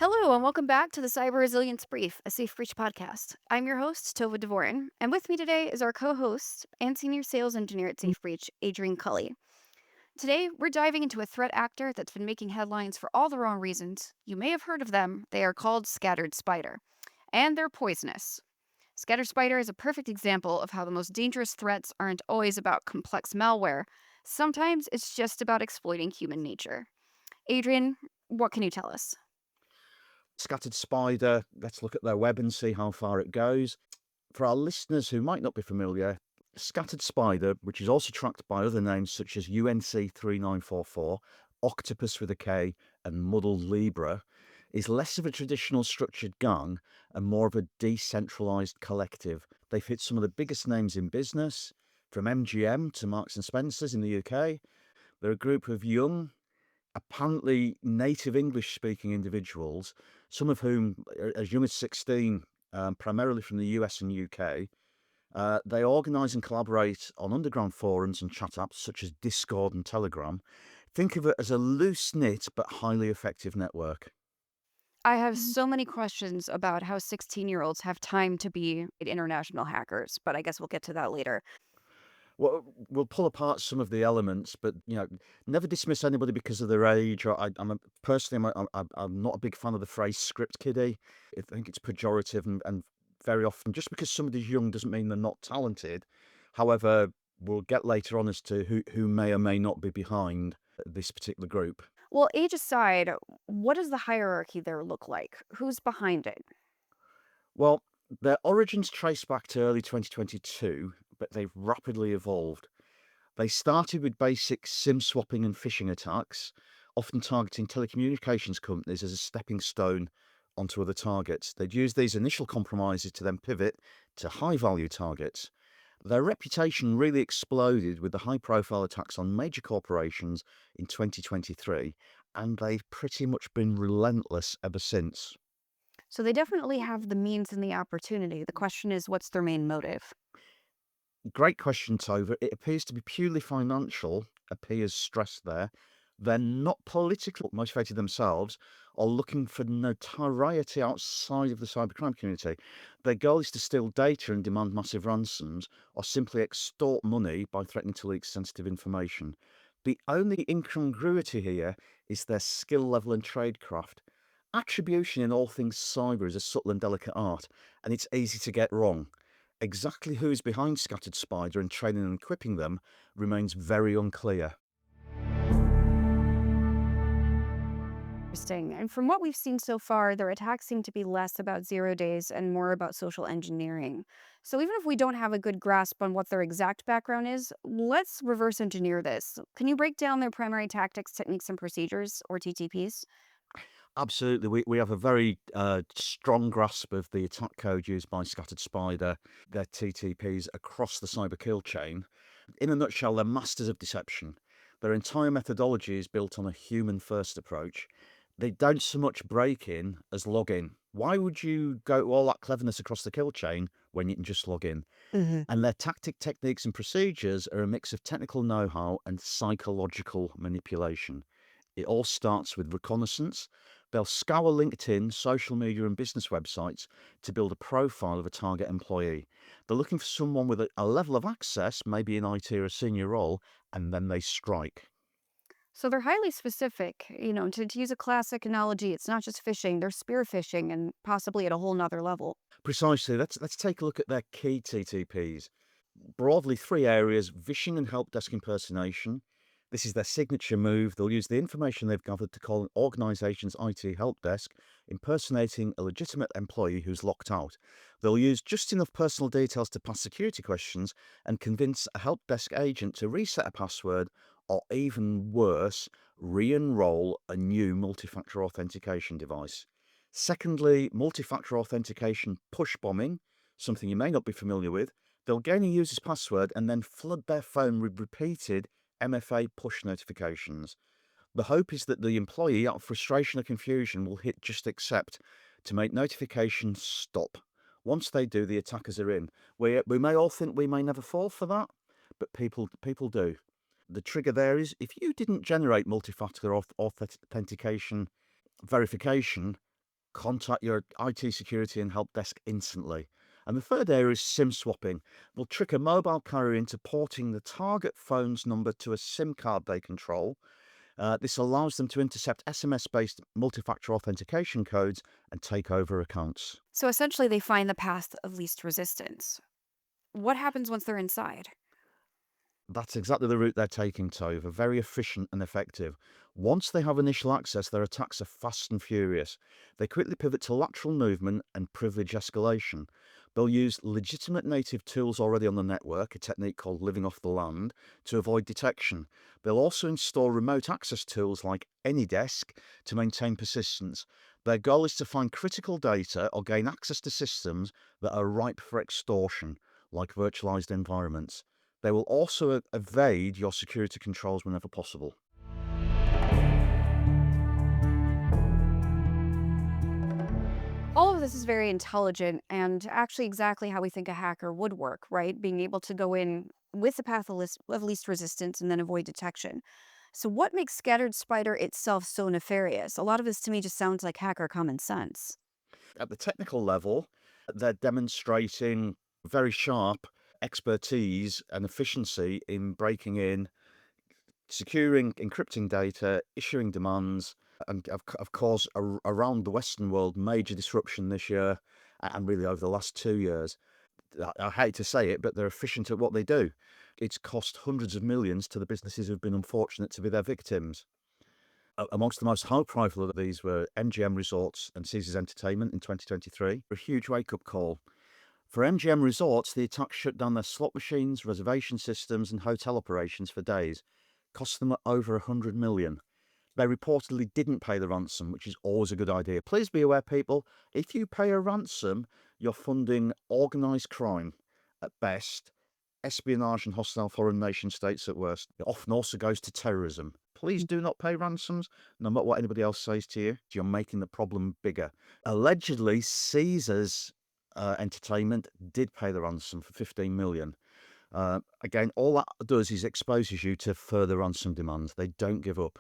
Hello, and welcome back to the Cyber Resilience Brief, a Safe Breach podcast. I'm your host, Tova Dvorin, and with me today is our co host and senior sales engineer at Safe Breach, Adrian Culley. Today, we're diving into a threat actor that's been making headlines for all the wrong reasons. You may have heard of them. They are called Scattered Spider, and they're poisonous. Scattered Spider is a perfect example of how the most dangerous threats aren't always about complex malware. Sometimes it's just about exploiting human nature. Adrian, what can you tell us? Scattered Spider, let's look at their web and see how far it goes. For our listeners who might not be familiar, Scattered Spider, which is also tracked by other names such as UNC 3944, Oktapus with a K, and Muddled Libra, is less of a traditional structured gang and more of a decentralized collective. They've hit some of the biggest names in business, from MGM to Marks and Spencer's in the UK. They're a group of young, apparently native English speaking individuals, some of whom are as young as 16, primarily from the US and UK. They organise and collaborate on underground forums and chat apps such as Discord and Telegram. Think of it as a loose knit but highly effective network. I have so many questions about how 16-year-olds have time to be international hackers, but I guess we'll get to that later. Well, we'll pull apart some of the elements, but never dismiss anybody because of their age. Or personally, I'm not a big fan of the phrase "script kiddie." I think it's pejorative, and very often, just because somebody's young doesn't mean they're not talented. However, we'll get later on as to who may or may not be behind this particular group. Well, age aside, what does the hierarchy there look like? Who's behind it? Well, their origins trace back to early 2022, but they've rapidly evolved. They started with basic SIM swapping and phishing attacks, often targeting telecommunications companies as a stepping stone onto other targets. They'd use these initial compromises to then pivot to high value targets. Their reputation really exploded with the high profile attacks on major corporations in 2023, and they've pretty much been relentless ever since. So they definitely have the means and the opportunity. The question is, what's their main motive? Great question, Tova. It appears to be purely financial, appears stressed there. They're not politically motivated themselves or looking for notoriety outside of the cybercrime community. Their goal is to steal data and demand massive ransoms or simply extort money by threatening to leak sensitive information. The only incongruity here is their skill level and tradecraft. Attribution in all things cyber is a subtle and delicate art, and it's easy to get wrong. Exactly who is behind Scattered Spider and training and equipping them remains very unclear. Interesting. And from what we've seen so far, their attacks seem to be less about 0 days and more about social engineering. So even if we don't have a good grasp on what their exact background is, let's reverse engineer this. Can you break down their primary tactics, techniques, and procedures, or TTPs? Absolutely, we have a very strong grasp of the attack code used by Scattered Spider, their TTPs across the cyber kill chain. In a nutshell, they're masters of deception. Their entire methodology is built on a human first approach. They don't so much break in as log in. Why would you go all that cleverness across the kill chain when you can just log in? And their tactic, techniques, and procedures are a mix of technical know how and psychological manipulation. It all starts with reconnaissance. They'll scour LinkedIn, social media, and business websites to build a profile of a target employee. They're looking for someone with a level of access, maybe in IT or a senior role, and then they strike. So they're highly specific. To use a classic analogy, it's not just fishing, they're spear fishing and possibly at a whole nother level. Precisely. Let's take a look at their key TTPs. Broadly, three areas: phishing and help desk impersonation. This is their signature move. They'll use the information they've gathered to call an organization's IT help desk, impersonating a legitimate employee who's locked out. They'll use just enough personal details to pass security questions and convince a help desk agent to reset a password or, even worse, re enroll a new multi factor authentication device. Secondly, multi factor authentication push bombing, something you may not be familiar with. They'll gain a user's password and then flood their phone with repeated MFA push notifications. The hope is that the employee, out of frustration or confusion, will hit just accept to make notifications stop. Once they do, the attackers are in. We may all think we may never fall for that, but people do. The trigger there is if you didn't generate multi-factor authentication verification, Contact your IT security and help desk instantly. And the third area is SIM swapping. They'll trick a mobile carrier into porting the target phone's number to a SIM card they control. This allows them to intercept SMS based multi factor authentication codes and take over accounts. So essentially, they find the path of least resistance. What happens once they're inside? That's exactly the route they're taking, Tova. Very efficient and effective. Once they have initial access, their attacks are fast and furious. They quickly pivot to lateral movement and privilege escalation. They'll use legitimate native tools already on the network, a technique called living off the land, to avoid detection. They'll also install remote access tools like AnyDesk to maintain persistence. Their goal is to find critical data or gain access to systems that are ripe for extortion, like virtualized environments. They will also evade your security controls whenever possible. All of this is very intelligent and actually exactly how we think a hacker would work, right? Being able to go in with the path of least resistance and then avoid detection. So, what makes Scattered Spider itself so nefarious? A lot of this to me just sounds like hacker common sense. At the technical level, they're demonstrating very sharp expertise and efficiency in breaking in, securing, encrypting data, issuing demands, and have caused around the Western world major disruption this year and really over the last 2 years. I hate to say it, but they're efficient at what they do. It's cost hundreds of millions to the businesses who've been unfortunate to be their victims. Amongst the most high profile of these were MGM Resorts and Caesars Entertainment in 2023. A huge wake-up call. For MGM Resorts, the attack shut down their slot machines, reservation systems, and hotel operations for days. Cost them over 100 million. They reportedly didn't pay the ransom, which is always a good idea. Please be aware, people, if you pay a ransom, you're funding organised crime at best, espionage and hostile foreign nation states at worst. It often also goes to terrorism. Please do not pay ransoms, no matter what anybody else says to you. You're making the problem bigger. Allegedly, Caesars Entertainment did pay the ransom for 15 million. Again, all that does is exposes you to further ransom demands. They don't give up.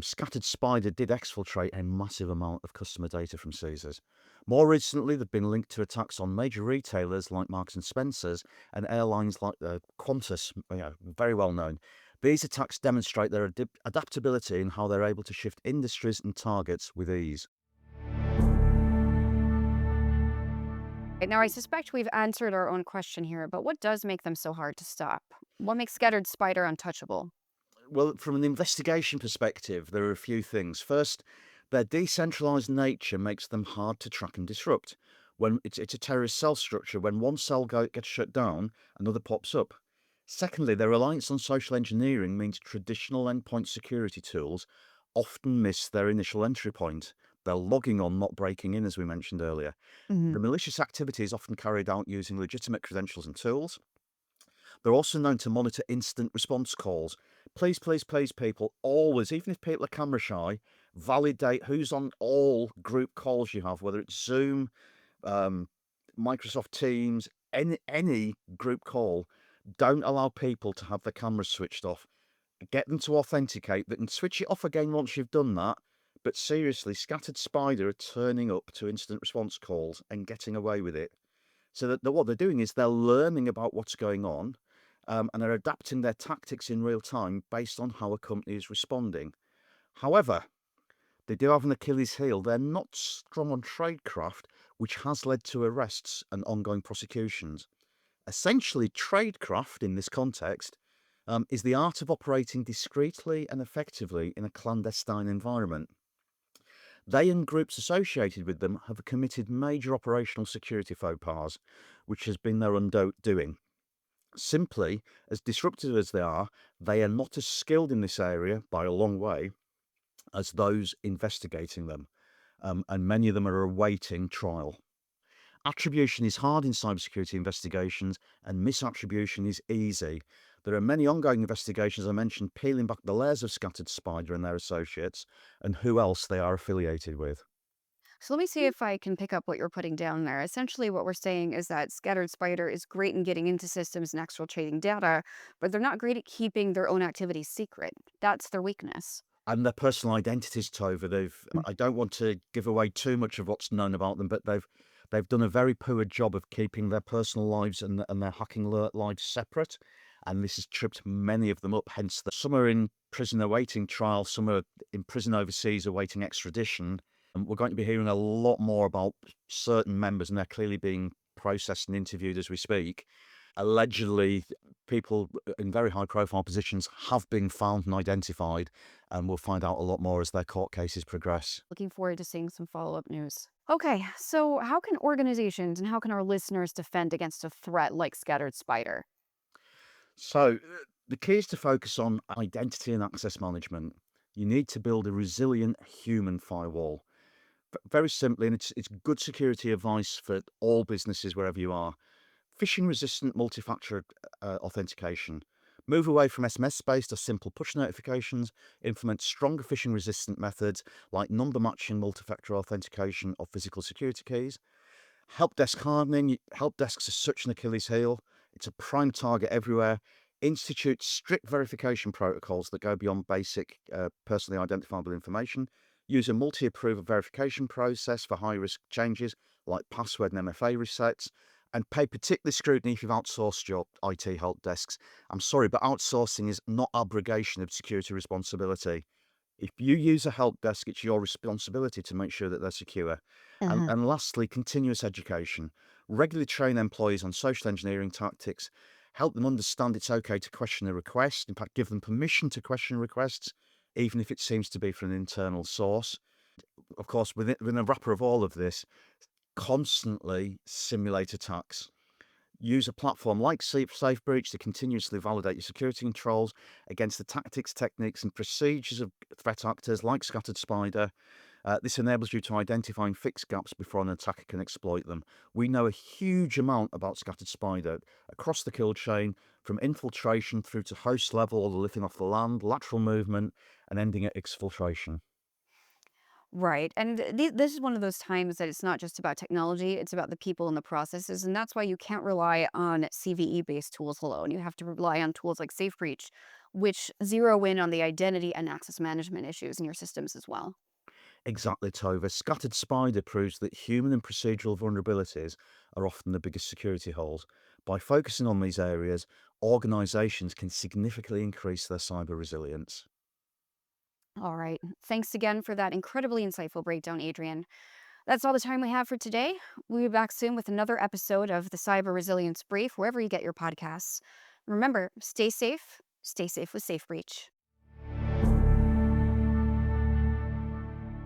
Scattered Spider did exfiltrate a massive amount of customer data from Caesars. More recently, they've been linked to attacks on major retailers like Marks and Spencers and airlines like Qantas, very well known. These attacks demonstrate their adaptability and how they're able to shift industries and targets with ease. Right, now, I suspect we've answered our own question here, but what does make them so hard to stop? What makes Scattered Spider untouchable? Well, from an investigation perspective, there are a few things. First, their decentralized nature makes them hard to track and disrupt. When it's a terrorist cell structure, when one cell gets shut down, another pops up. Secondly, their reliance on social engineering means traditional endpoint security tools often miss their initial entry point. They're logging on, not breaking in, as we mentioned earlier. The Mhm. malicious activity is often carried out using legitimate credentials and tools. They're also known to monitor instant response calls. Please, please, please, people, always, even if people are camera shy, validate who's on all group calls you have, whether it's Zoom, um, Microsoft Teams, any group call. Don't allow people to have their cameras switched off. Get them to authenticate that and switch it off again once you've done that. But seriously, Scattered Spider are turning up to instant response calls and getting away with it. So that what they're doing is they're learning about what's going on, and they're adapting their tactics in real time based on how a company is responding. However, they do have an Achilles heel. They're not strong on tradecraft, which has led to arrests and ongoing prosecutions. Essentially, tradecraft in this context is the art of operating discreetly and effectively in a clandestine environment. They and groups associated with them have committed major operational security faux pas, which has been their undoing. Simply, as disruptive as they are not as skilled in this area by a long way as those investigating them, and many of them are awaiting trial. Attribution is hard in cybersecurity investigations, and misattribution is easy. There are many ongoing investigations I mentioned peeling back the layers of Scattered Spider and their associates and who else they are affiliated with. So let me see if I can pick up what you're putting down there. Essentially, what we're saying is that Scattered Spider is great in getting into systems and exfiltrating data, but they're not great at keeping their own activities secret. That's their weakness. And their personal identities, Tova, I don't want to give away too much of what's known about them, but they've done a very poor job of keeping their personal lives and their hacking lives separate. And this has tripped many of them up. Hence, some are in prison awaiting trial, some are in prison overseas awaiting extradition. And we're going to be hearing a lot more about certain members, and they're clearly being processed and interviewed as we speak. Allegedly, people in very high profile positions have been found and identified, and we'll find out a lot more as their court cases progress. Looking forward to seeing some follow-up news. Okay, so how can organizations and how can our listeners defend against a threat like Scattered Spider? So, the key is to focus on identity and access management. You need to build a resilient human firewall. Very simply, and it's good security advice for all businesses wherever you are. Phishing-resistant multi-factor authentication. Move away from SMS-based or simple push notifications. Implement stronger phishing-resistant methods like number matching multi-factor authentication or physical security keys. Help desk hardening. Help desks are such an Achilles heel. It's a prime target everywhere. Institute strict verification protocols that go beyond basic personally identifiable information. Use a multi-approval verification process for high-risk changes like password and MFA resets. And pay particular scrutiny if you've outsourced your IT help desks. I'm sorry, but outsourcing is not abrogation of security responsibility. If you use a help desk, it's your responsibility to make sure that they're secure. And lastly, continuous education. Regularly train employees on social engineering tactics. Help them understand it's okay to question a request. In fact, give them permission to question requests, even if it seems to be from an internal source. Of course, within the wrapper of all of this, constantly simulate attacks. Use a platform like SafeBreach to continuously validate your security controls against the tactics, techniques, and procedures of threat actors like Scattered Spider. This enables you to identify and fix gaps before an attacker can exploit them. We know a huge amount about Scattered Spider across the kill chain, from infiltration through to host level, or the lifting off the land, lateral movement, and ending at exfiltration. Right. And this is one of those times that it's not just about technology, it's about the people and the processes. And that's why you can't rely on CVE-based tools alone. You have to rely on tools like SafeBreach, which zero in on the identity and access management issues in your systems as well. Exactly, Tova. Scattered Spider proves that human and procedural vulnerabilities are often the biggest security holes. By focusing on these areas, organizations can significantly increase their cyber resilience. All right. Thanks again for that incredibly insightful breakdown, Adrian. That's all the time we have for today. We'll be back soon with another episode of the Cyber Resilience Brief, wherever you get your podcasts. Remember, stay safe with SafeBreach.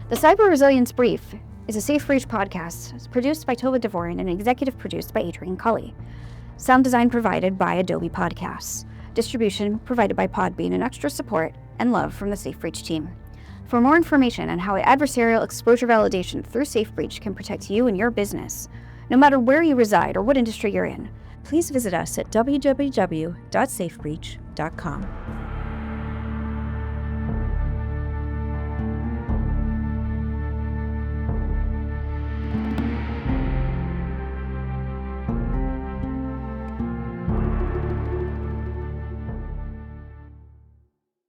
The Cyber Resilience Brief is a SafeBreach podcast. It's produced by Tova Dvorin and executive produced by Adrian Culley. Sound design provided by Adobe Podcasts. Distribution provided by Podbean, and extra support and love from the SafeBreach team. For more information on how adversarial exposure validation through SafeBreach can protect you and your business, no matter where you reside or what industry you're in, please visit us at www.safebreach.com.